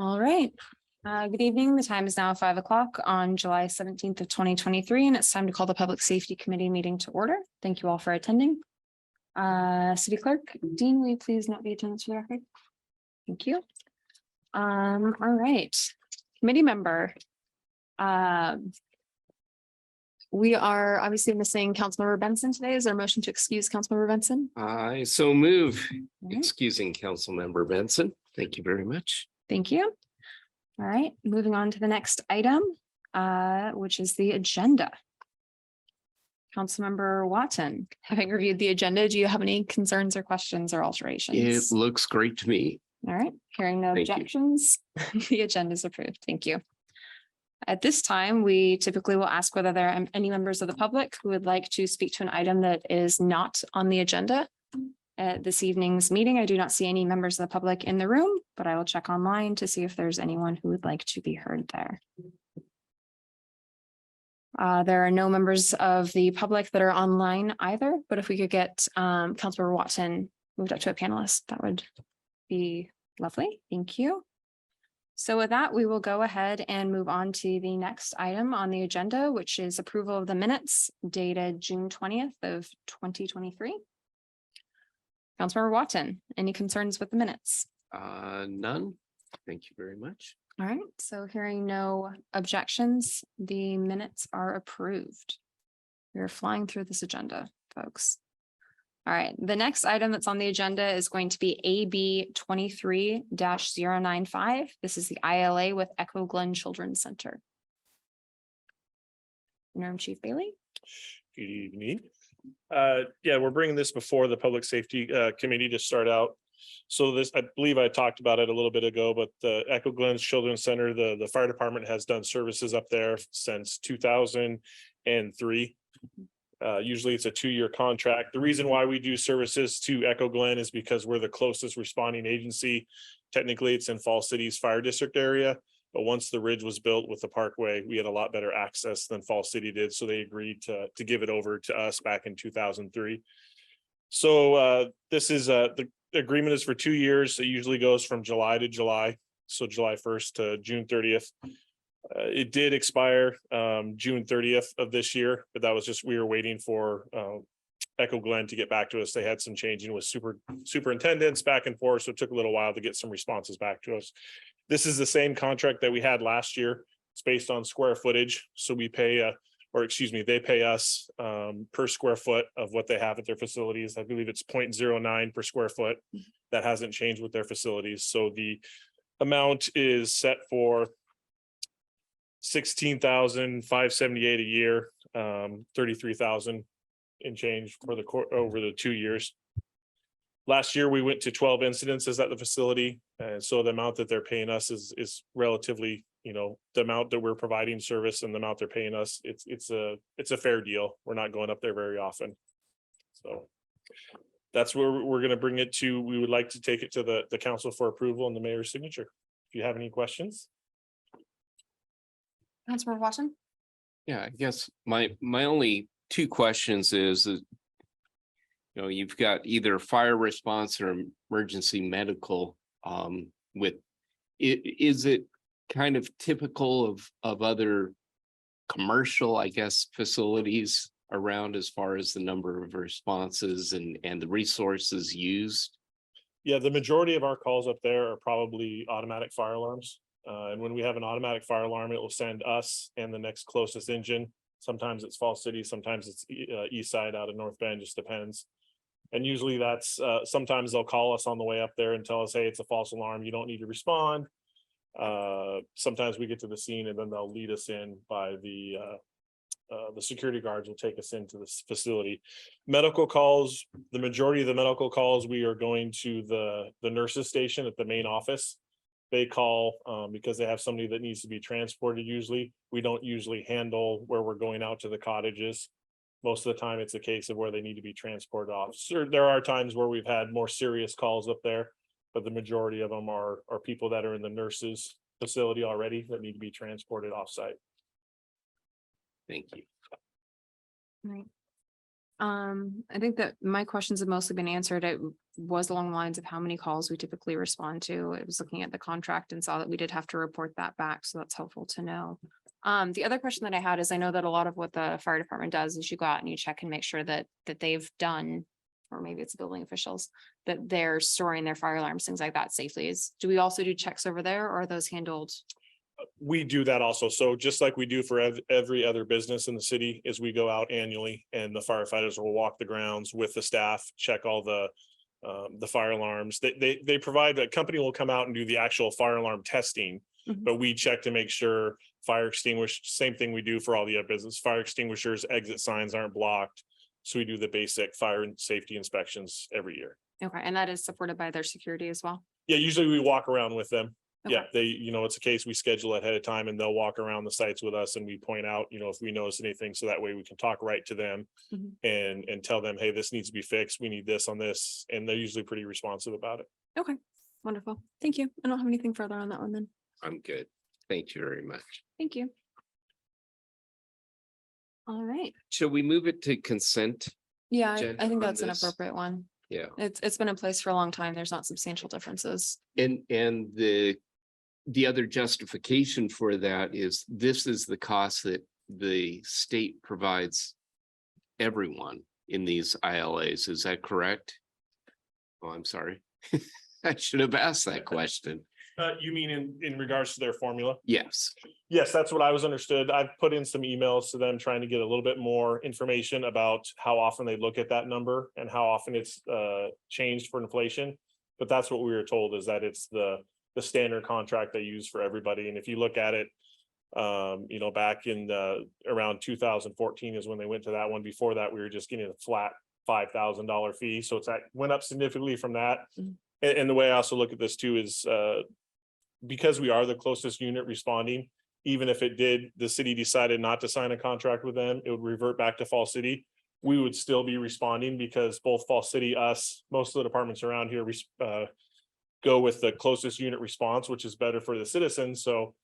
All right. Good evening. The time is now 5 o'clock on July 17th of 2023, and it's time to call the Public Safety Committee meeting to order. Thank you all for attending. City Clerk, Dean, will you please note the attendance for the record? Thank you. All right. Committee member. We are obviously missing Councilmember Benson today. Is there a motion to excuse Councilmember Benson? I so move All right. excusing Councilmember Benson. Thank you very much. Thank you. All right, moving on to the next item, which is the agenda. Councilmember Watson, having reviewed the agenda, do you have any concerns or questions or alterations? It looks great to me. All right, hearing no Thank you. objections, the agenda is approved. Thank you. At this time, we typically will ask whether there are any members of the public who would like to speak to an item that is not on the agenda. At this evening's meeting, I do not see any members of the public in the room, but I will check online to see if there's anyone who would like to be heard there. There are no members of the public that are online either, but if we could get Councilmember Watson moved up to a panelist, that would be lovely. Thank you. So with that, we will go ahead and move on to the next item on the agenda, which is approval of the minutes dated June 20th of 2023. Councilmember Watson, any concerns with the minutes? None. Thank you very much. All right, so hearing no objections, the minutes are approved. We're flying through this agenda, folks. All right, the next item that's on the agenda is going to be AB 23-095. This is the ILA with Echo Glen Children's Center. Interim Chief Bailey. Good evening. Yeah, we're bringing this before the Public Safety Committee to start out. So this, I believe I talked about it a little bit ago, but the Echo Glen Children's Center, the fire department has done services up there since 2003. Usually it's a 2-year contract. The reason why we do services to Echo Glen is because we're the closest responding agency. Technically, it's in Fall City's fire district area. But once the ridge was built with the parkway, we had a lot better access than Fall City did. So they agreed to give it over to us back in 2003. So this is the agreement is for 2 years. It usually goes from July to July. So July 1st to June 30th. It did expire June 30th of this year, but that was just, we were waiting for Echo Glen to get back to us. They had some changing with superintendents back and forth. So it took a little while to get some responses back to us. This is the same contract that we had last year. It's based on square footage. So we pay, they pay us per square foot of what they have at their facilities. I believe it's 0.09 per square foot. That hasn't changed with their facilities. So the amount is set for $16,578 a year, 33,000 in change for the court over the 2 years. Last year, we went to 12 incidences at the facility. And so the amount that they're paying us is relatively, the amount that we're providing service and the amount they're paying us, it's a fair deal. We're not going up there very often. So that's where we're going to bring it to. We would like to take it to the council for approval and the mayor's signature. If you have any questions. Councilmember Watson. Yeah, I guess my only 2 questions is that, you've got either fire response or emergency medical with it. Is it kind of typical of other commercial, I guess, facilities around as far as the number of responses and the resources used? Yeah, the majority of our calls up there are probably automatic fire alarms. And when we have an automatic fire alarm, it will send us and the next closest engine. Sometimes it's Fall City, sometimes it's East Side out of North Bend, just depends. And usually that's sometimes they'll call us on the way up there and tell us, hey, it's a false alarm, you don't need to respond. Sometimes we get to the scene and then they'll lead us in by the security guards will take us into this facility. Medical calls, the majority of the medical calls, we are going to the nurses station at the main office. They call because they have somebody that needs to be transported. Usually we don't usually handle where we're going out to the cottages. Most of the time it's a case of where they need to be transported off. So there are times where we've had more serious calls up there, but the majority of them are people that are in the nurses facility already that need to be transported off site. Thank you. Right. I think that my questions have mostly been answered. was along the lines of how many calls we typically respond to. It was looking at the contract and saw that we did have to report that back, so that's helpful to know. The other question that I had is I know that a lot of what the fire department does is you go out and you check and make sure that they've done, or maybe it's building officials, that they're storing their fire alarms, things like that safely. Do we also do checks over there, or are those handled? We do that also. So just like we do for every other business in the city, is we go out annually and the firefighters will walk the grounds with the staff, check all the fire alarms. They provide, a company will come out and do the actual fire alarm testing, Mhm. but we check to make sure fire extinguish, same thing we do for all the other business, fire extinguishers, exit signs aren't blocked. So we do the basic fire and safety inspections every year. Okay, and that is supported by their security as well? Yeah, usually we walk around with them. Yeah, Okay. they, it's a case we schedule ahead of time and they'll walk around the sites with us and we point out, if we notice anything, so that way we can talk right to them. Mhm. And tell them, hey, this needs to be fixed. We need this on this. And they're usually pretty responsive about it. Okay, wonderful. Thank you. I don't have anything further on that one then. I'm good. Thank you very much. Thank you. All right. Shall we move it to consent? Yeah, Jen, I think on that's an this? appropriate one. Yeah. It's been in place for a long time. There's not substantial differences. And the other justification for that is this is the cost that the state provides everyone in these ILAs. Is that correct? Oh, I'm sorry. I should have asked that question. You mean in regards to their formula? Yes. Yes, that's what I was understood. I've put in some emails to them trying to get a little bit more information about how often they look at that number and how often it's changed for inflation. But that's what we were told, is that it's the standard contract they use for everybody. And if you look at it, back in around 2014 is when they went to that one. Before that, we were just getting a flat $5,000 fee. So went up significantly from that. Mhm. And the way I also look at this too is because we are the closest unit responding, even if the city decided not to sign a contract with them, it would revert back to Fall City. We would still be responding because both Fall City, us, most of the departments around here go with the closest unit response, which is better for the citizens. So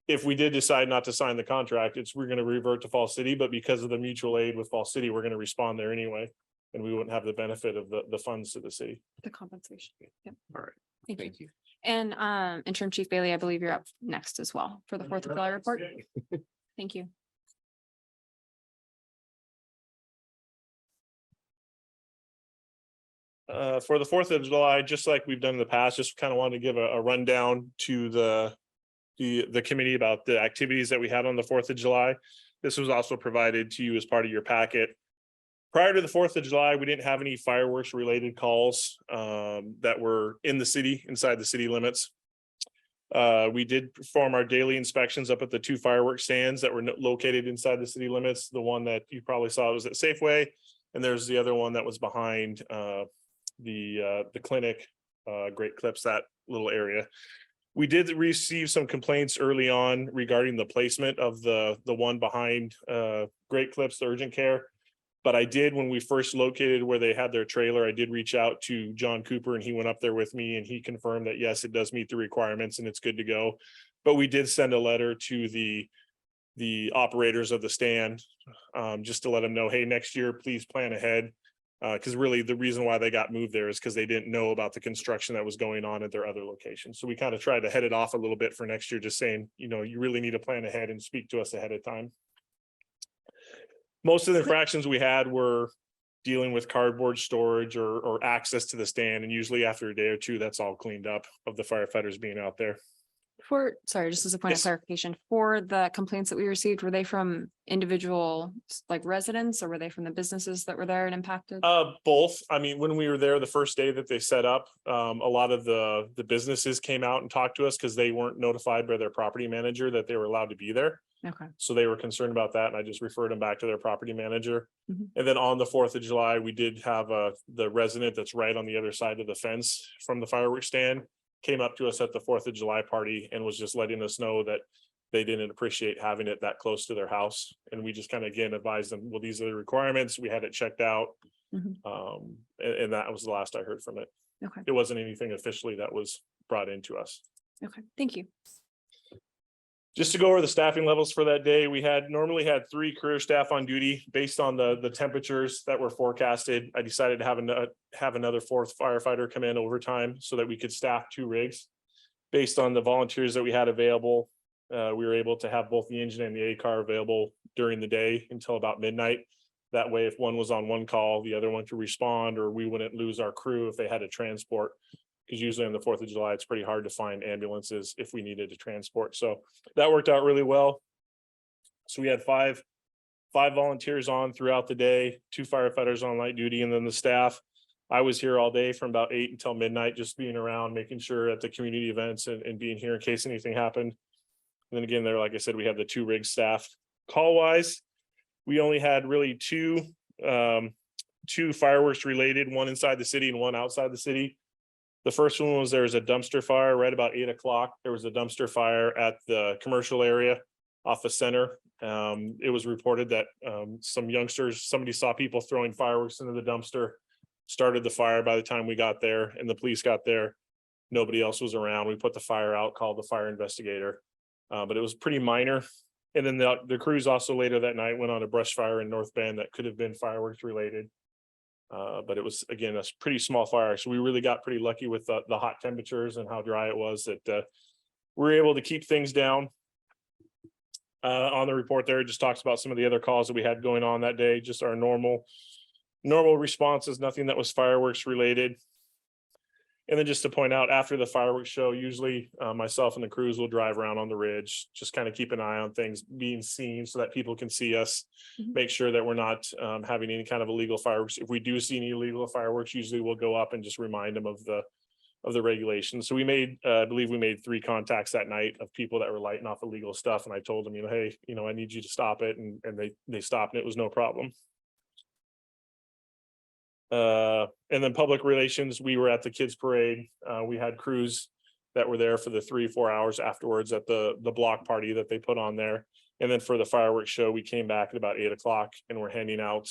if we did decide not to sign the contract, we're going to revert to Fall City, but because of the mutual aid with Fall City, we're going to respond there anyway. And we wouldn't have the benefit of the funds to the city. The compensation. Yep. All right. Thank you. Thank you. And Interim Chief Bailey, I believe you're up next as well for the 4th of July report. Thank you. For the 4th of July, just like we've done in the past, just kind of wanted to give a rundown to the committee about the activities that we had on the 4th of July. This was also provided to you as part of your packet. Prior to the 4th of July, we didn't have any fireworks related calls that were in the city, inside the city limits. We did perform our daily inspections up at the 2 fireworks stands that were located inside the city limits. The one that you probably saw was at Safeway, and there's the other one that was behind the clinic, Great Clips, that little area. We did receive some complaints early on regarding the placement of the one behind Great Clips, the urgent care. But I did, when we first located where they had their trailer, I did reach out to John Cooper and he went up there with me and he confirmed that, yes, it does meet the requirements and it's good to go. But we did send a letter to the operators of the stand just to let them know, hey, next year, please plan ahead. Because really the reason why they got moved there is because they didn't know about the construction that was going on at their other locations. So we kind of tried to head it off a little bit for next year, just saying, you really need to plan ahead and speak to us ahead of time. Most of the infractions we had were dealing with cardboard storage or access to the stand. And usually after a day or two, that's all cleaned up of the firefighters being out there. Sorry, just as a point of Yes. clarification, for the complaints that we received, were they from individual residents, or were they from the businesses that were there and impacted? Both. I mean, when we were there the first day that they set up, a lot of the businesses came out and talked to us because they weren't notified by their property manager that they were allowed to be there. Okay. So they were concerned about that, and I just referred them back to their property manager. Mhm. And then on the 4th of July, we did have the resident that's right on the other side of the fence from the fireworks stand came up to us at the 4th of July party and was just letting us know that they didn't appreciate having it that close to their house. And we just kind of again advised them, well, these are the requirements. We had it checked out. Mhm. And that was the last I heard from it. Okay. It wasn't anything officially that was brought into us. Okay. Thank you. Just to go over the staffing levels for that day, we normally had 3 career staff on duty based on the temperatures that were forecasted. I decided to have another 4th firefighter come in overtime so that we could staff 2 rigs. Based on the volunteers that we had available, we were able to have both the engine and the A car available during the day until about midnight. That way, if one was on one call, the other one could respond, or we wouldn't lose our crew if they had to transport. Because usually on the 4th of July, it's pretty hard to find ambulances if we needed to transport. So that worked out really well. So we had five volunteers on throughout the day, 2 firefighters on light duty, and then the staff. I was here all day from about 8 until midnight, just being around, making sure at the community events and being here in case anything happened. And then again, there, like I said, we have the 2 rig staff. Call wise, we only had really two fireworks related, one inside the city and one outside the city. The first one was there was a dumpster fire right about 8 o'clock. There was a dumpster fire at the commercial area off the center. It was reported that some youngsters, somebody saw people throwing fireworks into the dumpster, started the fire. By the time we got there and the police got there, nobody else was around. We put the fire out, called the fire investigator, but it was pretty minor. And then the crews also later that night went on a brush fire in North Bend that could have been fireworks related. But it was, again, a pretty small fire. So we really got pretty lucky with the hot temperatures and how dry it was that we were able to keep things down. On the report there, it just talks about some of the other calls that we had going on that day, just our normal responses, nothing that was fireworks related. And then just to point out, after the fireworks show, usually myself and the crews will drive around on the ridge, just kind of keep an eye on things being seen so that people can see us, make sure that we're not having any kind of illegal fireworks. If we do see any illegal fireworks, usually we'll go up and just remind them of the regulations. So we made, I believe we made 3 contacts that night of people that were lighting off illegal stuff. And I told them, hey, I need you to stop it. And they stopped and it was no problem. And then public relations, we were at the kids parade. We had crews that were there for the 3-4 hours afterwards at the block party that they put on there. And then for the fireworks show, we came back at about 8 o'clock and we're handing out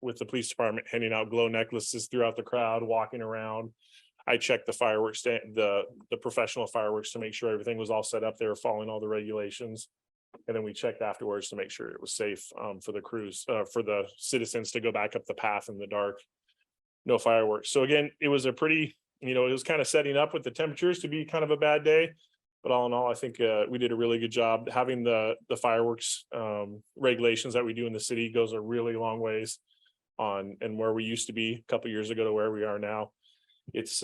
with the police department, handing out glow necklaces throughout the crowd, walking around. I checked the fireworks stand, the professional fireworks to make sure everything was all set up. They were following all the regulations. And then we checked afterwards to make sure it was safe for the crews, for the citizens to go back up the path in the dark. No fireworks. So again, it was a pretty, it was kind of setting up with the temperatures to be kind of a bad day. But all in all, I think we did a really good job. Having the fireworks regulations that we do in the city goes a really long ways on and where we used to be a couple years ago to where we are now. It's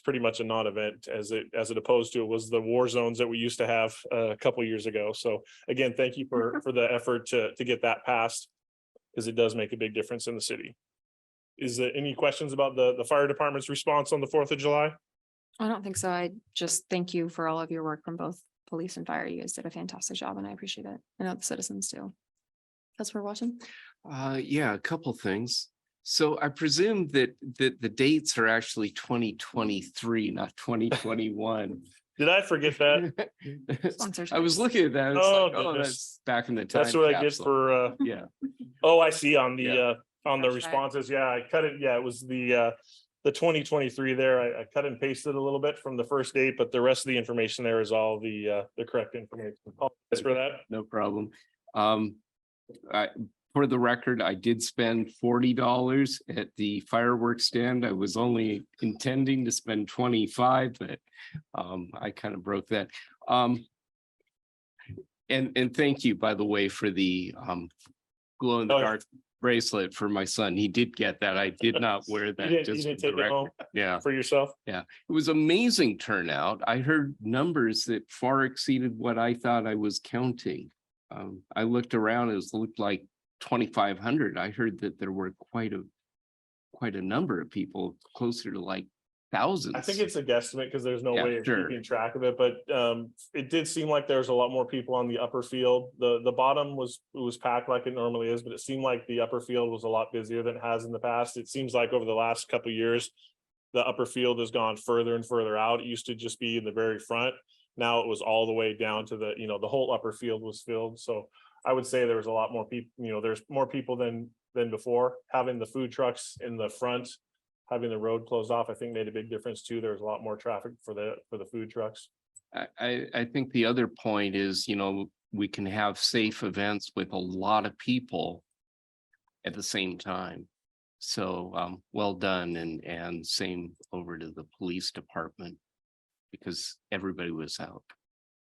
pretty much a non-event as it opposed to it was the war zones that we used to have a couple years ago. So again, thank you for the effort to get that passed, because it does make a big difference in the city. Is there any questions about the fire department's response on the 4th of July? I don't think so. I just thank you for all of your work from both police and fire. You guys did a fantastic job and I appreciate it. I know the citizens do. That's for watching. Yeah, a couple things. So I presume that the dates are actually 2023, not 2021. Did I forget that? I was looking at that. That's back in the time. That's what capsule. I get for yeah. Oh, I see on the Yeah. responses. Yeah, I cut it. Yeah, it was the 2023 there. I cut and pasted a little bit from the first date, but the rest of the information there is all the correct information. Apologize for that. No problem. For the record, I did spend $40 at the fireworks stand. I was only intending to spend 25, but I kind of broke that. And thank you, by the way, for the glow in the dark bracelet for my son. He did get that. I did not wear that. You didn't take it home for yourself? Yeah, it was amazing turnout. I heard numbers that far exceeded what I thought I was counting. I looked around, it looked like 2,500. I heard that there were quite a number of people, closer to like thousands. I think it's a guesstimate because there's no way of keeping track of it, but it did seem like there's a lot more people on the upper field. The bottom was packed like it normally is, but it seemed like the upper field was a lot busier than it has in the past. It seems like over the last couple of years, the upper field has gone further and further out. It used to just be in the very front. Now it was all the way down to the whole upper field was filled. So I would say there was a lot more people, there's more people than before. Having the food trucks in the front, having the road closed off, I think made a big difference too. There was a lot more traffic for the food trucks. I think the other point is, we can have safe events with a lot of people at the same time. So, well done, and same over to the police department, because everybody was out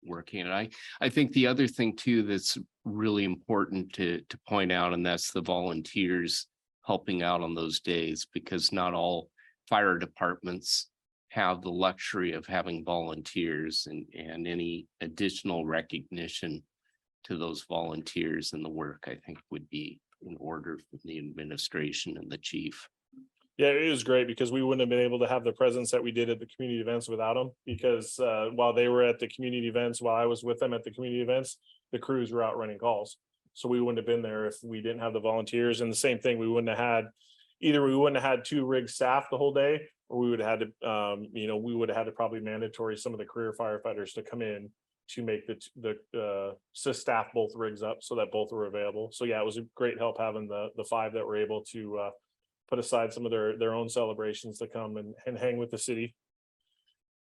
working. And I think the other thing too, that's really important to point out, and that's the volunteers helping out on those days, because not all fire departments have the luxury of having volunteers, and any additional recognition to those volunteers and the work, I think, would be in order from the administration and the chief. Yeah, it was great because we wouldn't have been able to have the presence that we did at the community events without them. Because while they were at the community events, while I was with them at the community events, the crews were out running calls. So we wouldn't have been there if we didn't have the volunteers. And the same thing, we wouldn't have had, either we wouldn't have had 2 rigs staffed the whole day, or we would have had to, we would have had to probably mandatory some of the career firefighters to come in to make the staff both rigs up so that both were available. So yeah, it was a great help having the 5 that were able to put aside some of their own celebrations to come and hang with the city.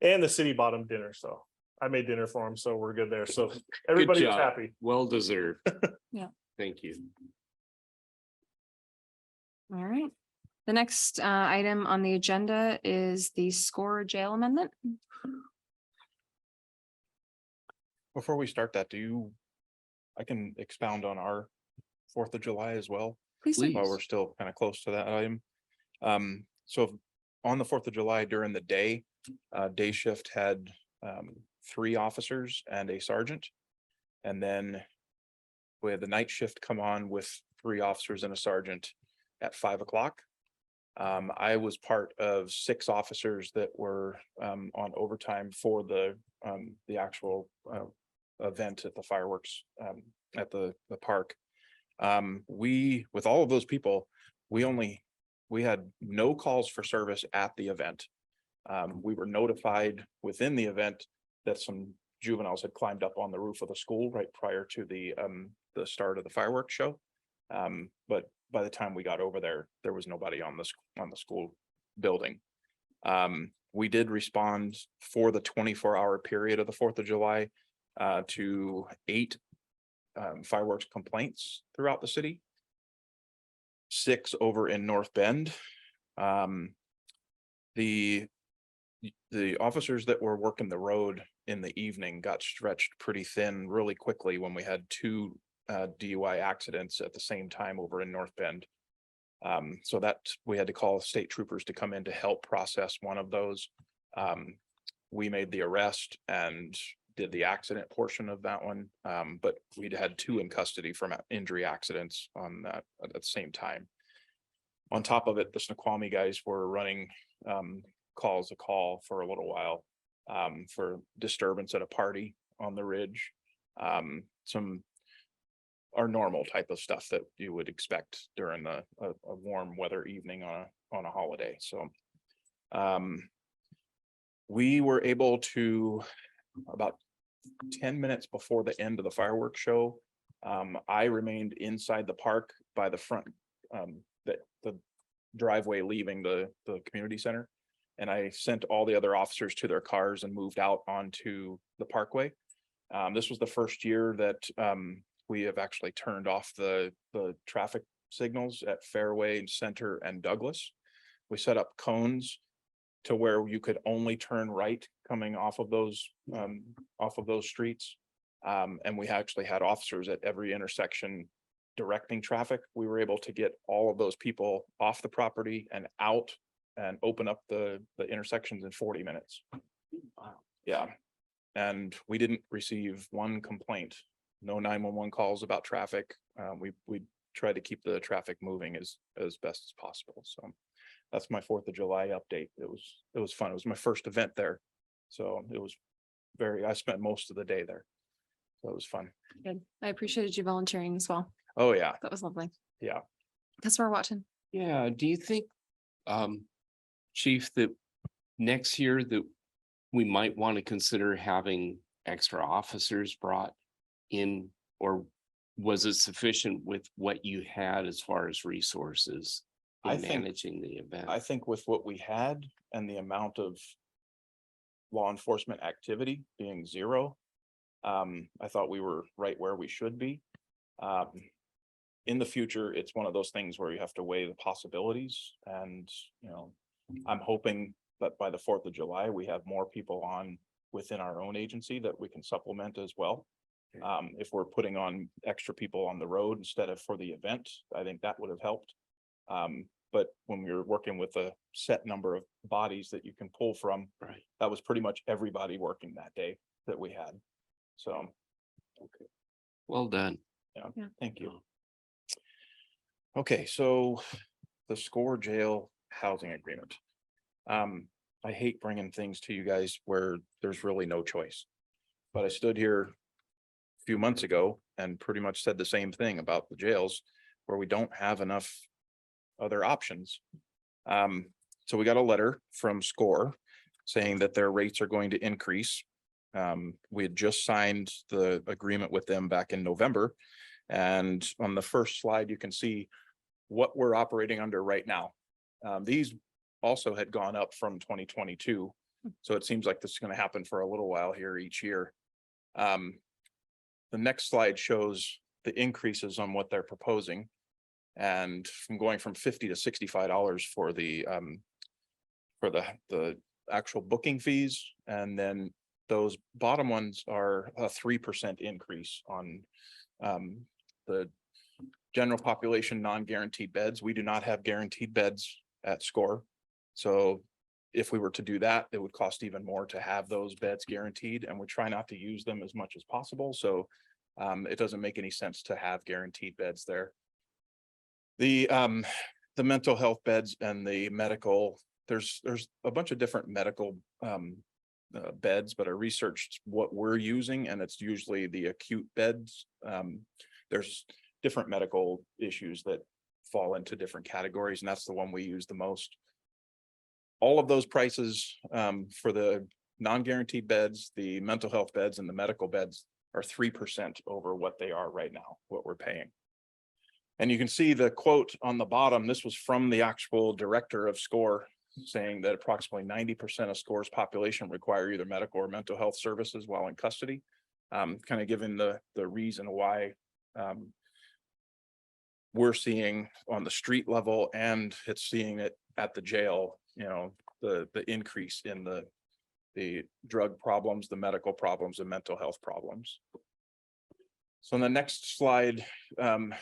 And the city bought them dinner, so I made dinner for them, so we're good there. So everybody was job. happy. Well deserved. Yeah. Thank you. All right. The next item on the agenda is the score jail amendment. Before we start that, I can expound on our 4th of July as well, Please. do. while we're still kind of close to that item. So on the 4th of July during the day shift had 3 officers and a sergeant. And then we had the night shift come on with 3 officers and a sergeant at 5 o'clock. I was part of 6 officers that were on overtime for the actual event at the fireworks at the park. With all of those people, we had no calls for service at the event. We were notified within the event that some juveniles had climbed up on the roof of the school right prior to the start of the fireworks show. But by the time we got over there, there was nobody on the school building. We did respond for the 24-hour period of the 4th of July to 8 fireworks complaints throughout the city, 6 over in North Bend. The officers that were working the road in the evening got stretched pretty thin really quickly when we had 2 DUI accidents at the same time over in North Bend. So that we had to call state troopers to come in to help process one of those. We made the arrest and did the accident portion of that one. But we'd had 2 in custody from injury accidents on that at the same time. On top of it, the Snoqualmie guys were running calls a call for a little while for disturbance at a party on the ridge. Some our normal type of stuff that you would expect during a warm weather evening on a holiday. So we were able to, about 10 minutes before the end of the fireworks show, I remained inside the park by the front, the driveway leaving the community center. And I sent all the other officers to their cars and moved out onto the parkway. This was the first year that we have actually turned off the traffic signals at Fairway, Center, and Douglas. We set up cones to where you could only turn right coming off of those streets. And we actually had officers at every intersection directing traffic. We were able to get all of those people off the property and out and open up the intersections in 40 minutes. Wow. Yeah. And we didn't receive 1 complaint, no 911 calls about traffic. We tried to keep the traffic moving as best as possible. So that's my 4th of July update. It was fun. It was my first event there. So it was I spent most of the day there. So it was fun. Good. I appreciated you volunteering as well. Oh yeah. That was lovely. Yeah. That's where we're watching. Yeah, do you think, Chief, that next year that we might want to consider having extra officers brought in, or was it sufficient with what you had as far as resources in I think- managing the event? I think with what we had and the amount of law enforcement activity being 0. I thought we were right where we should be. In the future, it's one of those things where you have to weigh the possibilities, and, you know, I'm hoping that by the 4th of July, we have more people on within our own agency that we can supplement as well. If we're putting on extra people on the road instead of for the event, I think that would have helped. But when you're working with a set number of bodies that you can pull from, Right. that was pretty much everybody working that day that we had. So, Well done. thank you. Okay, so the SCORE jail housing agreement. I hate bringing things to you guys where there's really no choice. But I stood here a few months ago and pretty much said the same thing about the jails where we don't have enough other options. So we got a letter from SCORE saying that their rates are going to increase. We had just signed the agreement with them back in November. And on the first slide, you can see what we're operating under right now. These also had gone up from 2022. So it seems like this is going to happen for a little while here each year. The next slide shows the increases on what they're proposing. And from going from $50 to $65 for the actual booking fees. And then those bottom ones are a 3% increase on the general population non-guaranteed beds. We do not have guaranteed beds at SCORE. So if we were to do that, it would cost even more to have those beds guaranteed, and we try not to use them as much as possible. So it doesn't make any sense to have guaranteed beds there. The mental health beds and the medical, there's a bunch of different medical beds, but I researched what we're using, and it's usually the acute beds. There's different medical issues that fall into different categories, and that's the one we use the most. All of those prices for the non-guaranteed beds, the mental health beds, and the medical beds are 3% over what they are right now, what we're paying. And you can see the quote on the bottom. This was from the actual director of SCORE, saying that approximately 90% of SCORE's population require either medical or mental health services while in custody. Kind of giving the reason why we're seeing on the street level, and it's seeing it at the jail, you know, the increase in the drug problems, the medical problems, and mental health problems. So in the next slide,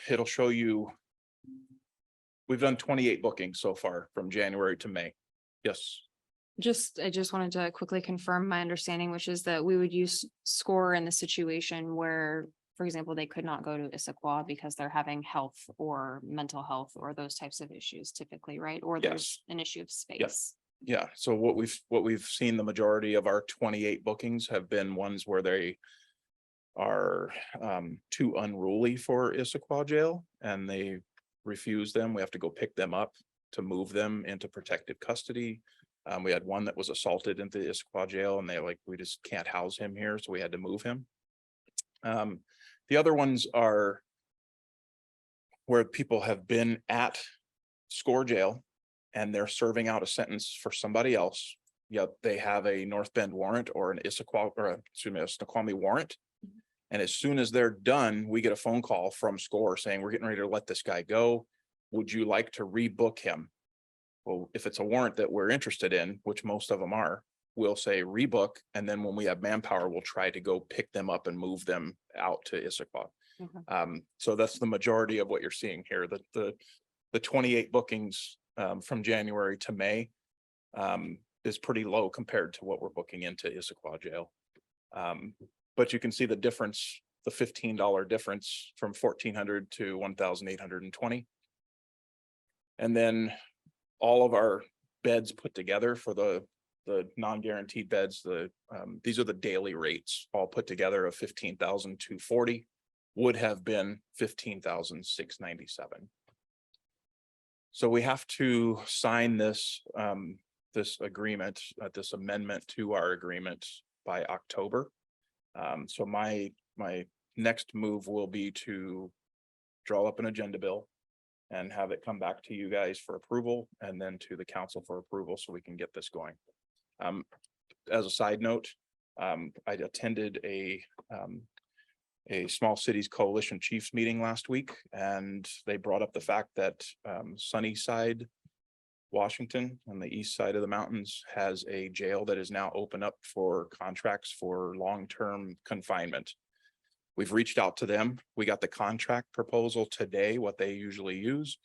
it'll show you, we've done 28 bookings so far from January to May. Yes. I just wanted to quickly confirm my understanding, which is that we would use SCORE in the situation where, for example, they could not go to Issaquah because they're having health or mental health or those types of issues typically, right? Or there's an issue of space. Yeah, so what we've seen, the majority of our 28 bookings have been ones where they are too unruly for Issaquah jail and they refuse them. We have to go pick them up to move them into protective custody. We had one that was assaulted into Issaquah jail, and we just can't house him here, so we had to move him. The other ones are where people have been at SCORE jail and they're serving out a sentence for somebody else. Yet they have a North Bend warrant or an Issaquah, or excuse me, a Snoqualmie warrant. And as soon as they're done, we get a phone call from SCORE saying, we're getting ready to let this guy go. Would you like to rebook him? Well, if it's a warrant that we're interested in, which most of them are, we'll say rebook. And then when we have manpower, we'll try to go pick them up and move them out to Issaquah. So that's the majority of what you're seeing here. The 28 bookings from January to May is pretty low compared to what we're booking into Issaquah jail. But you can see the difference, the $15 difference from 1,400 to 1,820. And then all of our beds put together for the non-guaranteed beds, these are the daily rates all put together of 15,240 would have been 15,697. So we have to sign this agreement, this amendment to our agreement by October. So my next move will be to draw up an agenda bill and have it come back to you guys for approval, and then to the council for approval, so we can get this going. as a side note, I attended a Small Cities Coalition Chiefs meeting last week, and they brought up the fact that Sunnyside, Washington, on the east side of the mountains, has a jail that is now open up for contracts for long-term confinement. We've reached out to them. We got the contract proposal today, what they usually use.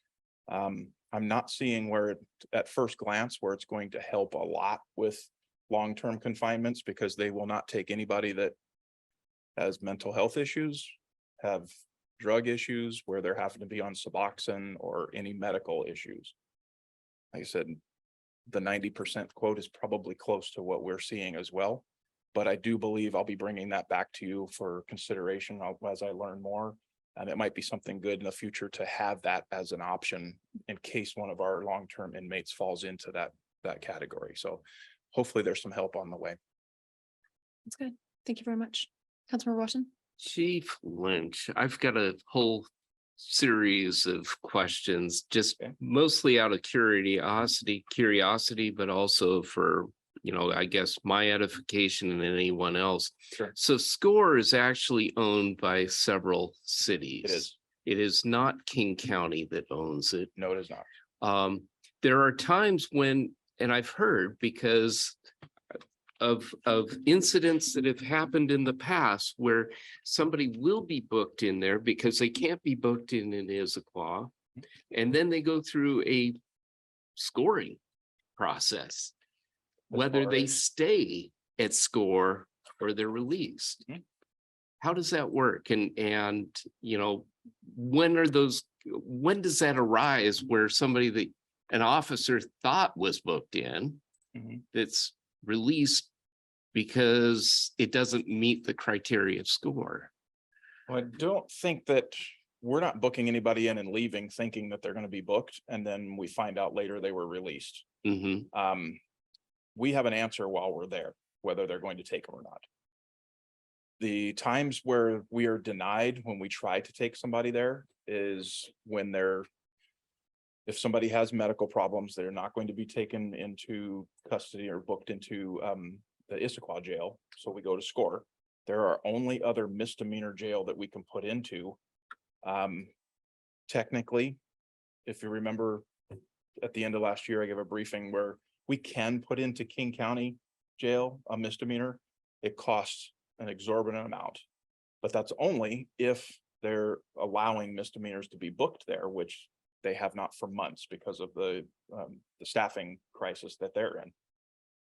I'm not seeing where at first glance where it's going to help a lot with long-term confinements, because they will not take anybody that has mental health issues, have drug issues, where they're having to be on Suboxone, or any medical issues. Like I said, the 90% quote is probably close to what we're seeing as well. But I do believe I'll be bringing that back to you for consideration as I learn more. And it might be something good in the future to have that as an option in case one of our long-term inmates falls into that category. So hopefully there's some help on the way. That's good. Thank you very much. Councilmember Washington. Chief Lynch, I've got a whole series of questions, just Okay. mostly out of curiosity, but also for, I guess my edification and anyone else. Sure. So SCORE is actually owned by several cities. It is. It is not King County that owns it. No, it is not. There are times when, and I've heard because of incidents that have happened in the past where somebody will be booked in there because they can't be booked in Issaquah. And then they go through a scoring process, whether far they as- stay at SCORE or they're released. Mhm. How does that work? And when does that arise where somebody that an officer thought was booked in Mhm. that's released because it doesn't meet the criteria of SCORE? Well, I don't think that we're not booking anybody in and leaving thinking that they're going to be booked, and then we find out later they were released. Mm-hmm. We have an answer while we're there, whether they're going to take them or not. The times where we are denied when we try to take somebody there is when if somebody has medical problems, they're not going to be taken into custody or booked into the Issaquah jail. So we go to SCORE. There are only other misdemeanor jail that we can put into. Technically, if you remember, at the end of last year, I gave a briefing where we can put into King County jail a misdemeanor. It costs an exorbitant amount, but that's only if they're allowing misdemeanors to be booked there, which they have not for months because of the staffing crisis that they're in.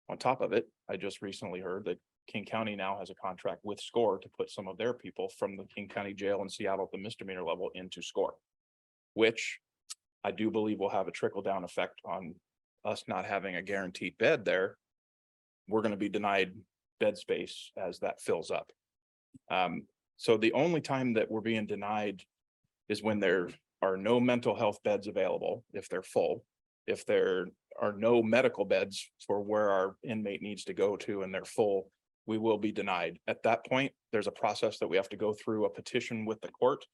On top of it, I just recently heard that King County now has a contract with SCORE to put some of their people from the King County jail in Seattle at the misdemeanor level into SCORE, which I do believe will have a trickle down effect on us not having a guaranteed bed there. We're going to be denied bed space as that fills up. So the only time that we're being denied is when there are no mental health beds available, if they're full, if there are no medical beds for where our inmate needs to go to and they're full, we will be denied. At that point, there's a process that we have to go through, a petition with the court.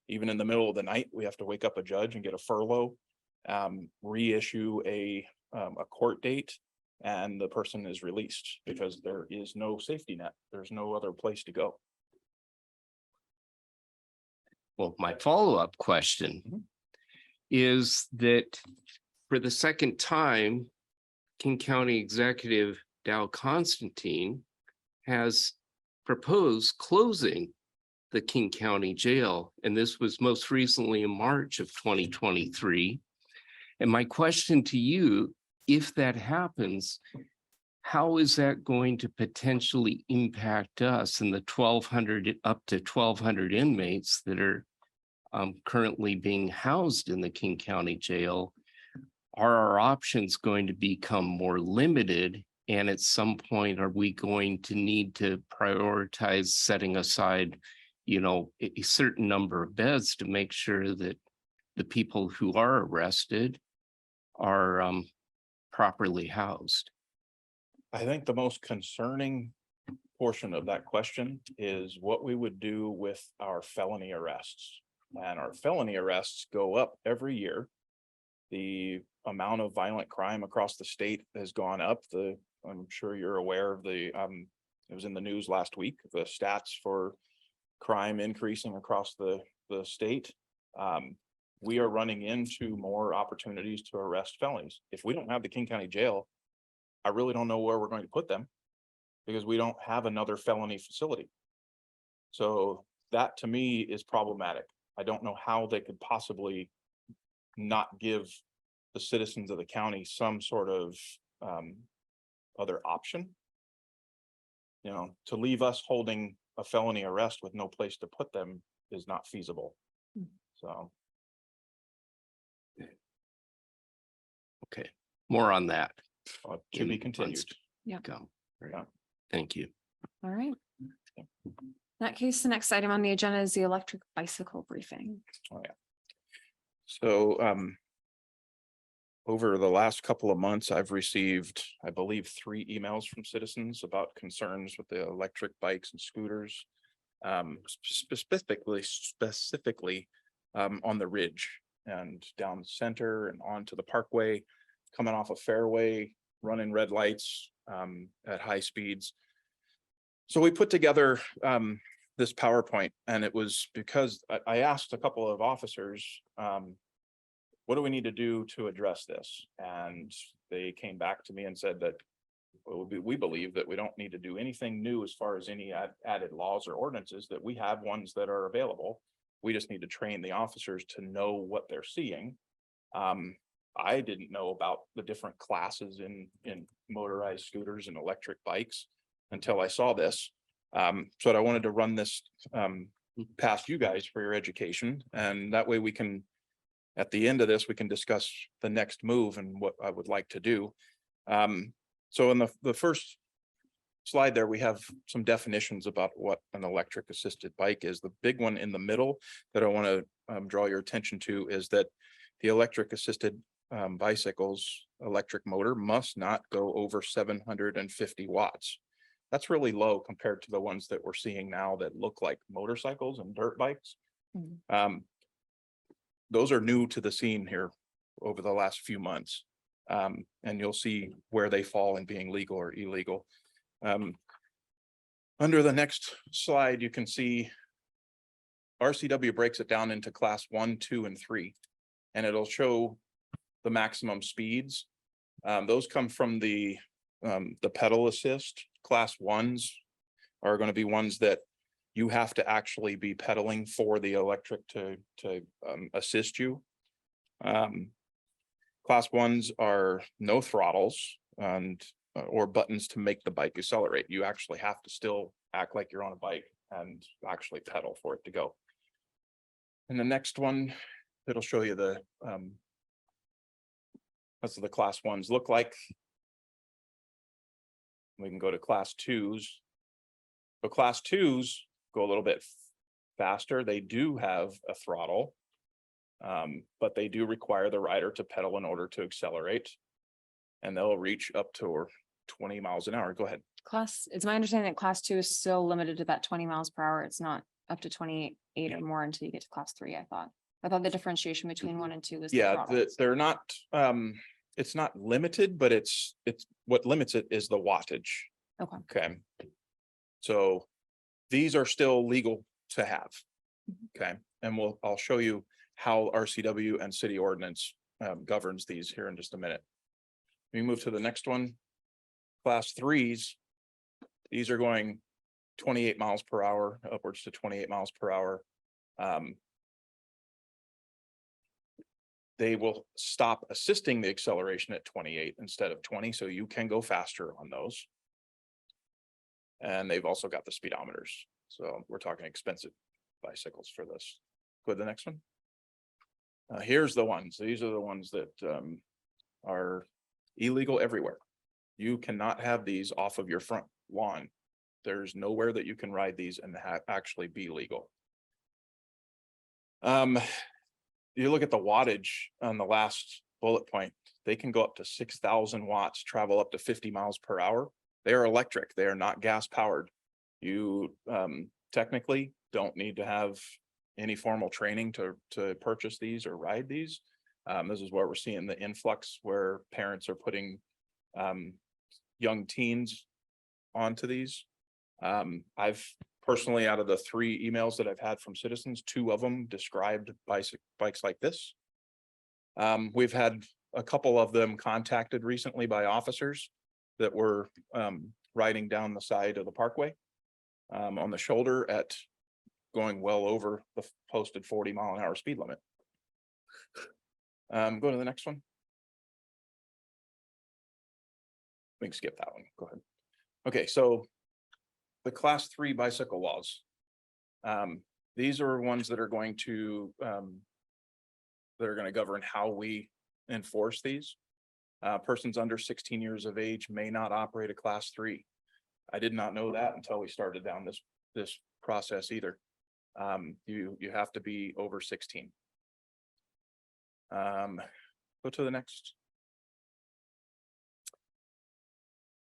Even in the middle of the night, we have to wake up a judge and get a furlough, reissue a court date, and the person is released because there is no safety net. There's no other place to go. Well, my follow-up question is that for the second time, King County Executive Dow Constantine has proposed closing the King County Jail, and this was most recently in March of 2023. And my question to you, if that happens, how is that going to potentially impact us and the 1,200 up to 1,200 inmates that are currently being housed in the King County Jail? Are our options going to become more limited? And at some point, are we going to need to prioritize setting aside, a certain number of beds to make sure that the people who are arrested are properly housed? I think the most concerning portion of that question is what we would do with our felony arrests. And our felony arrests go up every year. The amount of violent crime across the state has gone up. The I'm sure you're aware of it was in the news last week, the stats for crime increasing across the state. We are running into more opportunities to arrest felonies. If we don't have the King County Jail, I really don't know where we're going to put them because we don't have another felony facility. So that to me is problematic. I don't know how they could possibly not give the citizens of the county some sort of other option. You know, to leave us holding a felony arrest with no place to put them is not feasible. So. Okay, more on that. To be in continued. months to Yeah. come. Right. Yeah. Thank you. All right. In that case, the next item on the agenda is the electric bicycle briefing. So, over the last couple of months, I've received, I believe, 3 emails from citizens about concerns with the electric bikes and scooters. Specifically, on the ridge and down the center and onto the parkway, coming off a fairway, running red lights, at high speeds. So we put together, this PowerPoint, and it was because I asked a couple of officers, what do we need to do to address this? And they came back to me and said that we believe that we don't need to do anything new as far as any added laws or ordinances, that we have ones that are available. We just need to train the officers to know what they're seeing. I didn't know about the different classes in motorized scooters and electric bikes until I saw this. So I wanted to run this past you guys for your education, and that way we can, at the end of this, we can discuss the next move and what I would like to do. So in the first slide there, we have some definitions about what an electric assisted bike is. The big one in the middle that I want to draw your attention to is that the electric assisted bicycles electric motor must not go over 750 watts. That's really low compared to the ones that we're seeing now that look like motorcycles and dirt bikes. Those are new to the scene here over the last few months. And you'll see where they fall in being legal or illegal. Under the next slide, you can see RCW breaks it down into class 1, 2, and 3, and it'll show the maximum speeds. Those come from the pedal assist. Class 1s are going to be ones that you have to actually be pedaling for the electric to assist you. Class 1s are no throttles and or buttons to make the bike accelerate. You actually have to still act like you're on a bike and actually pedal for it to go. And the next one, it'll show you the that's what the class 1s look like. We can go to class 2s. But class 2s go a little bit faster. They do have a throttle, but they do require the rider to pedal in order to accelerate. And they'll reach up to 20 miles an hour. Go ahead. It's my understanding that class 2 is still limited to that 20 miles per hour. It's not up to 28 or more until you get to class 3, I thought. I thought the differentiation between 1 and 2 was. Yeah, they're not, it's not limited, but it's what limits it is the wattage. Okay. Okay. So these are still legal to have. Okay. And I'll show you how RCW and city ordinance governs these here in just a minute. We move to the next one. Class 3s. These are going 28 miles per hour, upwards to 28 miles per hour. They will stop assisting the acceleration at 28 instead of 20, so you can go faster on those. And they've also got the speedometers. So we're talking expensive bicycles for this. Go to the next one. Here's the ones. These are the ones that are illegal everywhere. You cannot have these off of your front lawn. There's nowhere that you can ride these and actually be legal. You look at the wattage on the last bullet point, they can go up to 6,000 watts, travel up to 50 miles per hour. They are electric. They are not gas powered. You technically don't need to have any formal training to purchase these or ride these. This is where we're seeing the influx where parents are putting young teens onto these. I've personally, out of the 3 emails that I've had from citizens, 2 of them described bikes like this. We've had a couple of them contacted recently by officers that were riding down the side of the parkway on the shoulder at going well over the posted 40-mile-an-hour speed limit. Go to the next one. We can skip that one. Go ahead. Okay, so the class 3 bicycle laws. These are ones that are going to govern how we enforce these. Persons under 16 years of age may not operate a class 3. I did not know that until we started down this process either. You have to be over 16. Go to the next.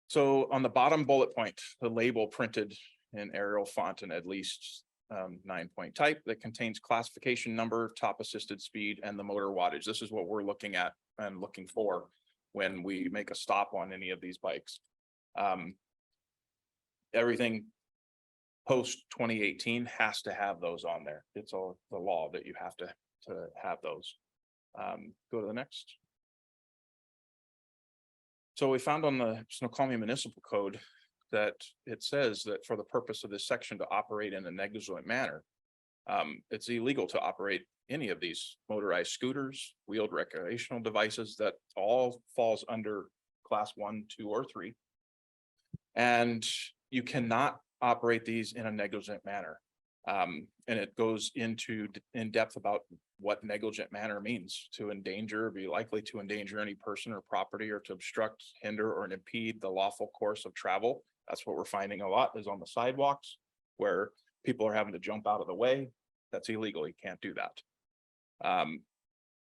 So on the bottom bullet point, the label printed in Arial font and at least 9-point type that contains classification number, top assisted speed, and the motor wattage. This is what we're looking at and looking for when we make a stop on any of these bikes. Everything post 2018 has to have those on there. It's all the law that you have to have those. Go to the next. So we found on the Snoqualmie Municipal Code that it says that for the purpose of this section to operate in a negligent manner, it's illegal to operate any of these motorized scooters, wheeled recreational devices. That all falls under class 1, 2, or 3. And you cannot operate these in a negligent manner. And it goes into in depth about what negligent manner means: to endanger, be likely to endanger any person or property, or to obstruct, hinder, or impede the lawful course of travel. That's what we're finding a lot is on the sidewalks where people are having to jump out of the way. That's illegal. You can't do that.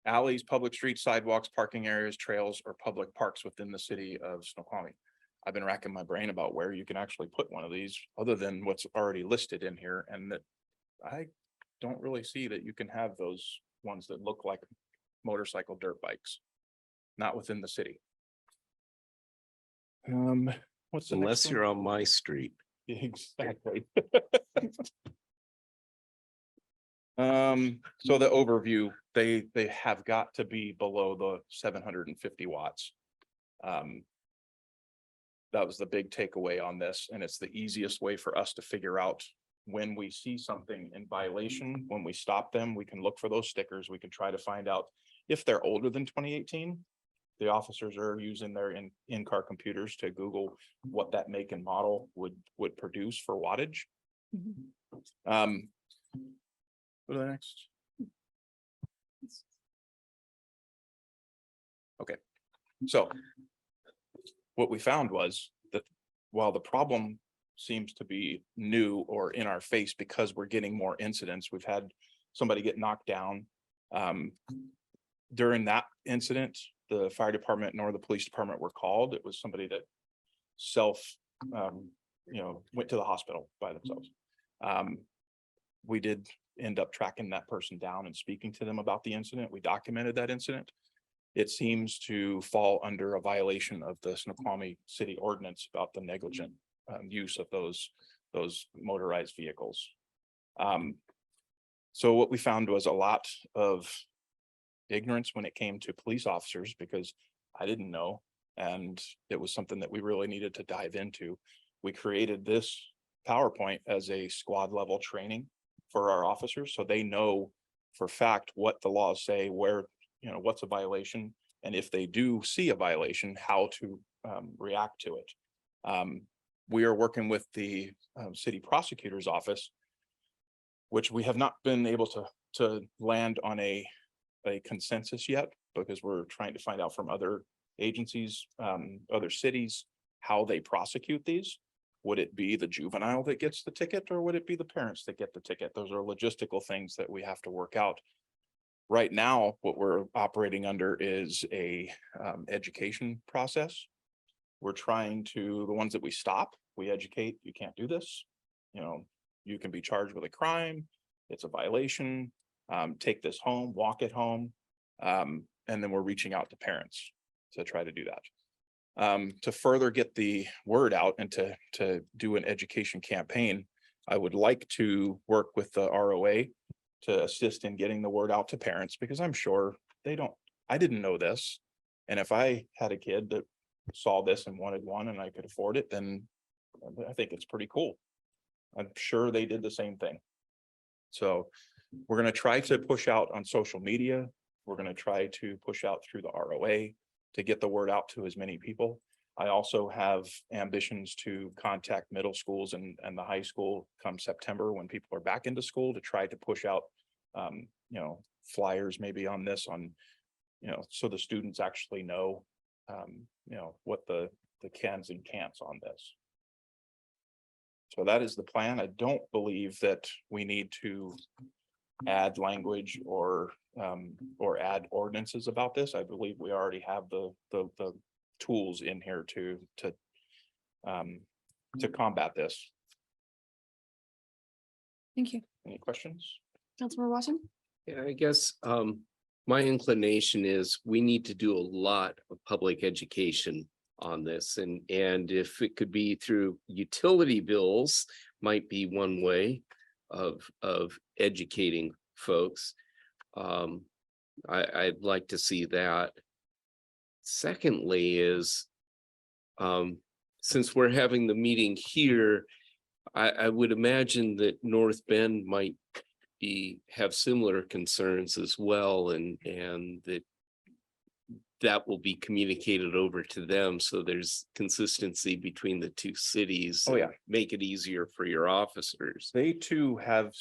Alleys, public streets, sidewalks, parking areas, trails, or public parks within the city of Snoqualmie. I've been racking my brain about where you can actually put one of these other than what's already listed in here, and that I don't really see that you can have those ones that look like motorcycle dirt bikes, not within the city. What's the Unless next you're on my street. one? Exactly. So the overview, they have got to be below the 750 watts. That was the big takeaway on this, and it's the easiest way for us to figure out when we see something in violation. When we stop them, we can look for those stickers. We can try to find out if they're older than 2018. The officers are using their in-car computers to Google what that make and model would produce for wattage. Go to the next. Okay, so what we found was that while the problem seems to be new or in our face because we're getting more incidents, we've had somebody get knocked down. During that incident, the fire department nor the police department were called. It was somebody that went to the hospital by themselves. We did end up tracking that person down and speaking to them about the incident. We documented that incident. It seems to fall under a violation of the Snoqualmie city ordinance about the negligent use of those motorized vehicles. So what we found was a lot of ignorance when it came to police officers, because I didn't know, and it was something that we really needed to dive into. We created this PowerPoint as a squad level training for our officers, so they know for fact what the laws say, where, what's a violation, and if they do see a violation, how to react to it. We are working with the city prosecutor's office, which we have not been able to land on a consensus yet, because we're trying to find out from other agencies, other cities, how they prosecute these. Would it be the juvenile that gets the ticket, or would it be the parents that get the ticket? Those are logistical things that we have to work out. Right now, what we're operating under is a education process. We're trying to, the ones that we stop, we educate, you can't do this. You can be charged with a crime. It's a violation. Take this home, walk it home. And then we're reaching out to parents to try to do that. To further get the word out and to do an education campaign, I would like to work with the ROA to assist in getting the word out to parents, because I'm sure I didn't know this. And if I had a kid that saw this and wanted one and I could afford it, then I think it's pretty cool. I'm sure they did the same thing. So we're going to try to push out on social media. We're going to try to push out through the ROA to get the word out to as many people. I also have ambitions to contact middle schools and the high school come September when people are back into school, to try to push out, flyers maybe on this, so the students actually know, what the cans and can'ts on this. So that is the plan. I don't believe that we need to add language or add ordinances about this. I believe we already have the tools in here to combat this. Thank you. Any questions? Councilmember Watson? Yeah, I guess my inclination is we need to do a lot of public education on this, and if it could be through utility bills, might be one way of educating folks. I'd like to see that. Secondly is, since we're having the meeting here, I would imagine that North Bend might have similar concerns as well, and that will be communicated over to them, so there's consistency between the two cities. Oh, yeah. and make it easier for your officers. They too have,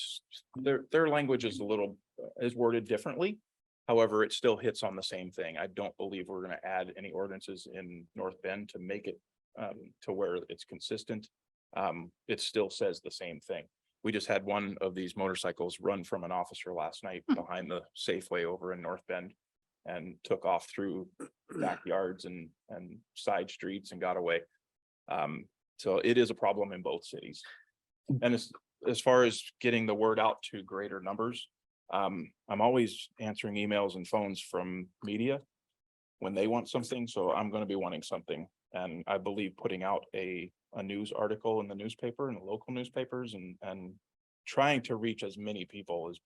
their language is is worded differently. However, it still hits on the same thing. I don't believe we're going to add any ordinances in North Bend to make it to where it's consistent. It still says the same thing. We just had one of these motorcycles run from an officer last night behind the Safeway over in North Bend, and took off through backyards and side streets and got away. So it is a problem in both cities. And as far as getting the word out to greater numbers, I'm always answering emails and phones from media when they want something. So I'm going to be wanting something. And I believe putting out a news article in the newspaper and the local newspapers and trying to reach as many people is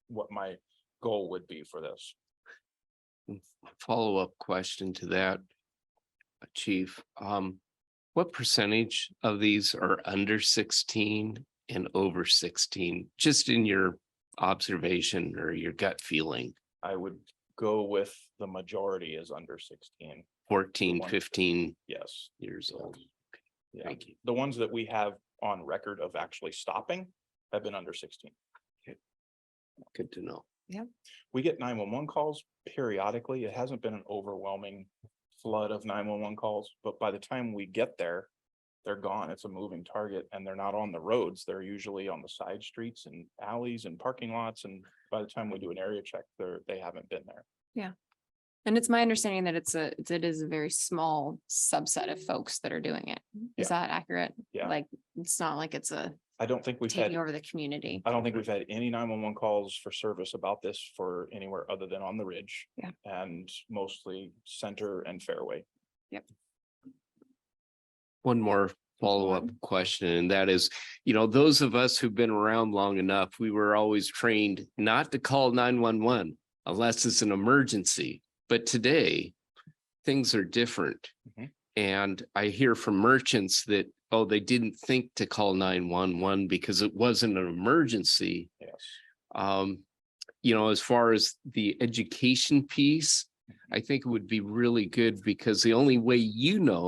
what my goal would be for this. Follow-up question to that, Chief. What percentage of these are under 16 and over 16? Just in your observation or your gut feeling? I would go with the majority is under 16. 14, one- 15 Yes. years old. Yeah. Thank you. The ones that we have on record of actually stopping have been under 16. Good to know. We get 911 calls periodically. It hasn't been an overwhelming flood of 911 calls, but by the time we get there, they're gone. It's a moving target, and they're not on the roads. They're usually on the side streets and alleys and parking lots. And by the time we do an area check, they haven't been there. And it's my understanding that it is a very small subset of folks that are doing it. Is that accurate? Yeah. Like, it's not like it's I don't think we've had taking over the community. I don't think we've had any 911 calls for service about this for anywhere other than on the ridge. Yeah. And mostly Center and Fairway. One more follow-up question, and that is, those of us who've been around long enough, we were always trained not to call 911 unless it's an emergency. But today, things are different. Mhm. And I hear from merchants that, they didn't think to call 911 because it wasn't an emergency. Yes. As far as the education piece, I think it would be really good, because the only way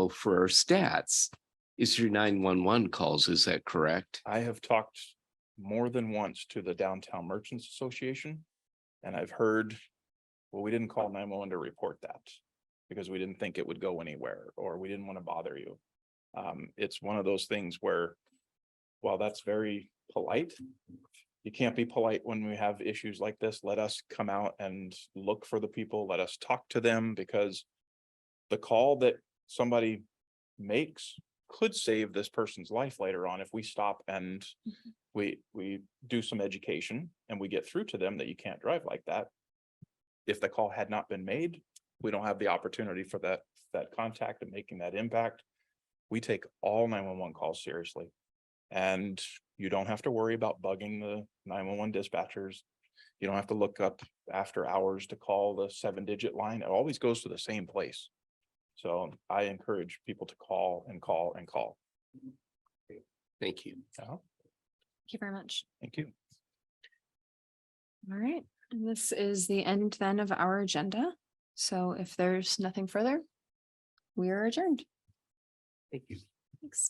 for our stats is your 911 calls. Is that correct? I have talked more than once to the Downtown Merchants Association, and I've heard, well, we didn't call 911 to report that because we didn't think it would go anywhere, or we didn't want to bother you. It's one of those things where, while that's very polite, you can't be polite when we have issues like this. Let us come out and look for the people. Let us talk to them, because the call that somebody makes could save this person's life later on if we stop and we do some education and we get through to them that you can't drive like that. If the call had not been made, we don't have the opportunity for that contact and making that impact. We take all 911 calls seriously. And you don't have to worry about bugging the 911 dispatchers. You don't have to look up after hours to call the 7-digit line. It always goes to the same place. So I encourage people to call and call and call. Thank you. Thank you very much. Thank you. All right, and this is the end then of our agenda. So if there's nothing further, we are adjourned. Thank you. Thanks.